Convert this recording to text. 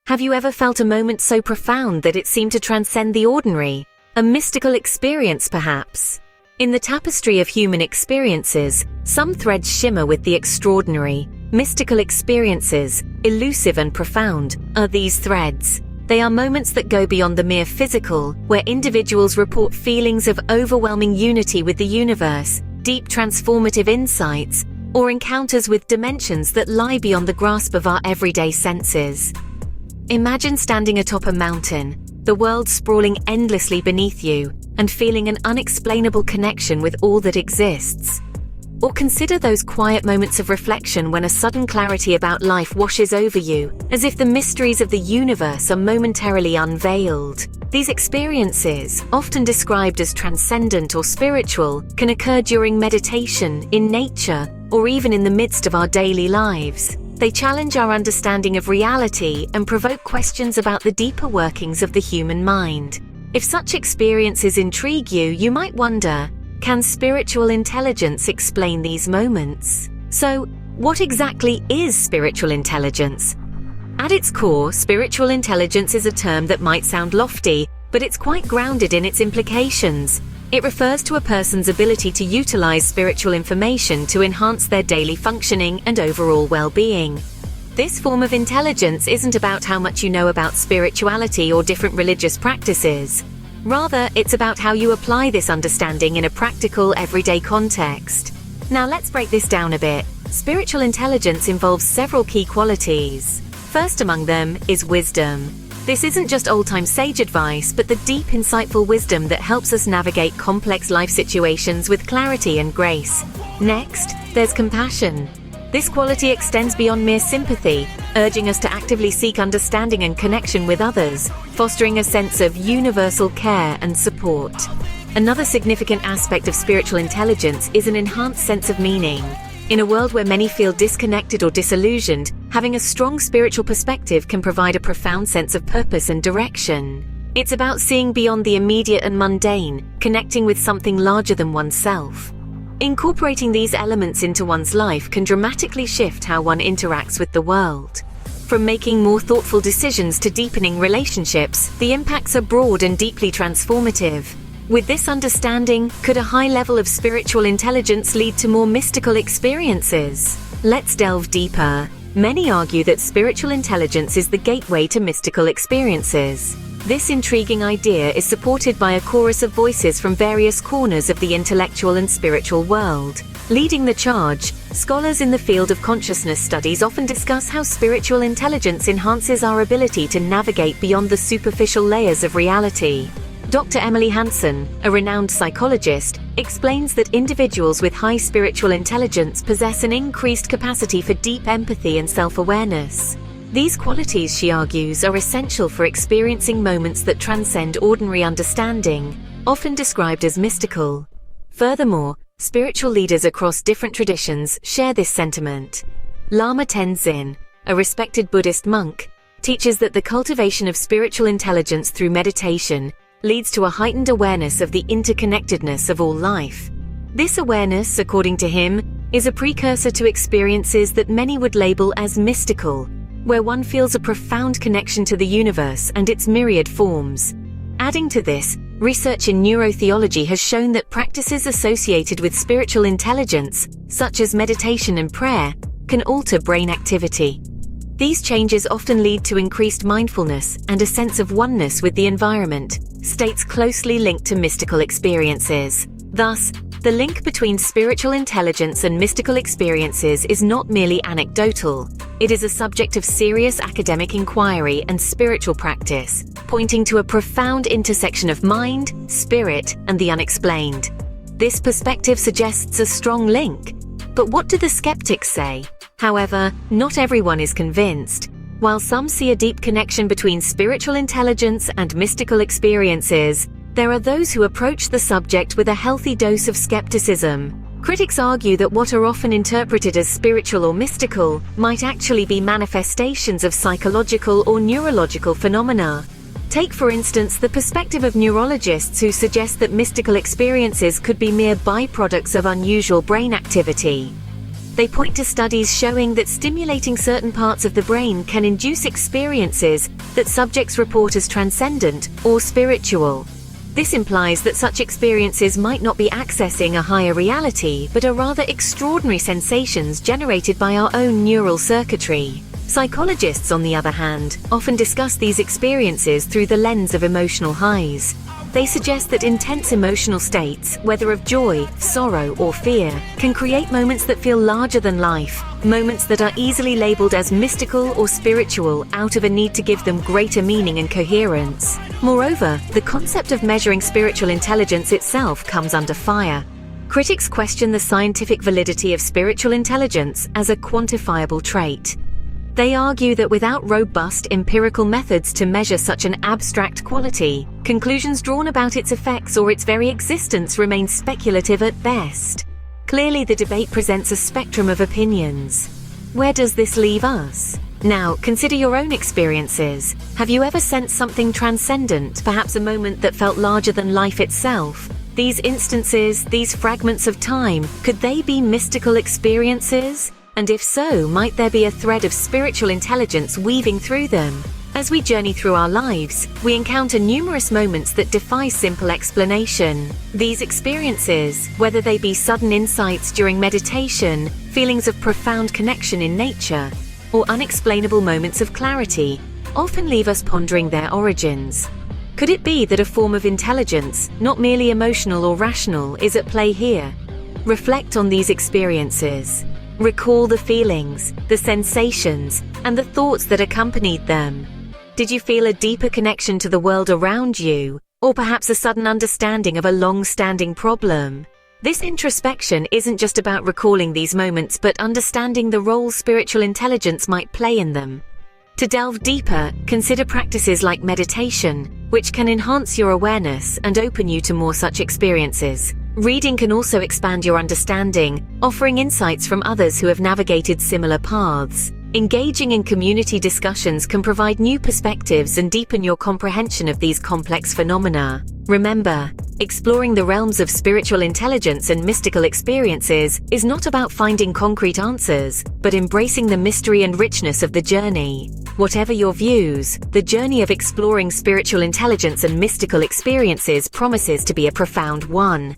Have you ever felt a moment so profound that it seemed to transcend the ordinary? A mystical experience, perhaps? In the tapestry of human experiences, some threads shimmer with the extraordinary. Mystical experiences, elusive and profound, are these threads. They are moments that go beyond the mere physical, where individuals report feelings of overwhelming unity with the universe, deep transformative insights, or encounters with dimensions that lie beyond the grasp of our everyday senses. Imagine standing atop a mountain, the world sprawling endlessly beneath you, and feeling an unexplainable connection with all that exists. Or consider those quiet moments of reflection when a sudden clarity about life washes over you, as if the mysteries of the universe are momentarily unveiled. These experiences, often described as transcendent or spiritual, can occur during meditation, in nature, or even in the midst of our daily lives. They challenge our understanding of reality and provoke questions about the deeper workings of the human mind. If such experiences intrigue you, you might wonder, can spiritual intelligence explain these moments? So, what exactly is spiritual intelligence? At its core, spiritual intelligence is a term that might sound lofty, but it's quite grounded in its implications. It refers to a person's ability to utilize spiritual information to enhance their daily functioning and overall well-being. This form of intelligence isn't about how much you know about spirituality or different religious practices. Rather, it's about how you apply this understanding in a practical, everyday context. Now let's break this down a bit. Spiritual intelligence involves several key qualities. First among them is wisdom. This isn't just old-time sage advice, but the deep, insightful wisdom that helps us navigate complex life situations with clarity and grace. Next, there's compassion. This quality extends beyond mere sympathy, urging us to actively seek understanding and connection with others, fostering a sense of universal care and support. Another significant aspect of spiritual intelligence is an enhanced sense of meaning. In a world where many feel disconnected or disillusioned, having a strong spiritual perspective can provide a profound sense of purpose and direction. It's about seeing beyond the immediate and mundane, connecting with something larger than oneself. Incorporating these elements into one's life can dramatically shift how one interacts with the world. From making more thoughtful decisions to deepening relationships, the impacts are broad and deeply transformative. With this understanding, could a high level of spiritual intelligence lead to more mystical experiences? Let's delve deeper. Many argue that spiritual intelligence is the gateway to mystical experiences. This intriguing idea is supported by a chorus of voices from various corners of the intellectual and spiritual world. Leading the charge, scholars in the field of consciousness studies often discuss how spiritual intelligence enhances our ability to navigate beyond the superficial layers of reality. Dr. Emily Hansen, a renowned psychologist, explains that individuals with high spiritual intelligence possess an increased capacity for deep empathy and self-awareness. These qualities, she argues, are essential for experiencing moments that transcend ordinary understanding, often described as mystical. Furthermore, spiritual leaders across different traditions share this sentiment. Lama Tenzin, a respected Buddhist monk, teaches that the cultivation of spiritual intelligence through meditation leads to a heightened awareness of the interconnectedness of all life. This awareness, according to him, is a precursor to experiences that many would label as mystical, where one feels a profound connection to the universe and its myriad forms. Adding to this, research in neurotheology has shown that practices associated with spiritual intelligence, such as meditation and prayer, can alter brain activity. These changes often lead to increased mindfulness and a sense of oneness with the environment, states closely linked to mystical experiences. Thus, the link between spiritual intelligence and mystical experiences is not merely anecdotal. It is a subject of serious academic inquiry and spiritual practice, pointing to a profound intersection of mind, spirit, and the unexplained. This perspective suggests a strong link. But what do the skeptics say? However, not everyone is convinced. While some see a deep connection between spiritual intelligence and mystical experiences, there are those who approach the subject with a healthy dose of skepticism. Critics argue that what are often interpreted as spiritual or mystical might actually be manifestations of psychological or neurological phenomena. Take, for instance, the perspective of neurologists who suggest that mystical experiences could be mere byproducts of unusual brain activity. They point to studies showing that stimulating certain parts of the brain can induce experiences that subjects report as transcendent or spiritual. This implies that such experiences might not be accessing a higher reality, but are rather extraordinary sensations generated by our own neural circuitry. Psychologists, on the other hand, often discuss these experiences through the lens of emotional highs. They suggest that intense emotional states, whether of joy, sorrow, or fear, can create moments that feel larger than life, moments that are easily labeled as mystical or spiritual out of a need to give them greater meaning and coherence. Moreover, the concept of measuring spiritual intelligence itself comes under fire. Critics question the scientific validity of spiritual intelligence as a quantifiable trait. They argue that without robust empirical methods to measure such an abstract quality, conclusions drawn about its effects or its very existence remain speculative at best. Clearly, the debate presents a spectrum of opinions. Where does this leave us? Now, consider your own experiences. Have you ever sensed something transcendent, perhaps a moment that felt larger than life itself? These instances, these fragments of time, could they be mystical experiences? And if so, might there be a thread of spiritual intelligence weaving through them? As we journey through our lives, we encounter numerous moments that defy simple explanation. These experiences, whether they be sudden insights during meditation, feelings of profound connection in nature, or unexplainable moments of clarity, often leave us pondering their origins. Could it be that a form of intelligence, not merely emotional or rational, is at play here? Reflect on these experiences. Recall the feelings, the sensations, and the thoughts that accompanied them. Did you feel a deeper connection to the world around you, or perhaps a sudden understanding of a long-standing problem? This introspection isn't just about recalling these moments, but understanding the role spiritual intelligence might play in them. To delve deeper, consider practices like meditation, which can enhance your awareness and open you to more such experiences. Reading can also expand your understanding, offering insights from others who have navigated similar paths. Engaging in community discussions can provide new perspectives and deepen your comprehension of these complex phenomena. Remember, exploring the realms of spiritual intelligence and mystical experiences is not about finding concrete answers, but embracing the mystery and richness of the journey. Whatever your views, the journey of exploring spiritual intelligence and mystical experiences promises to be a profound one.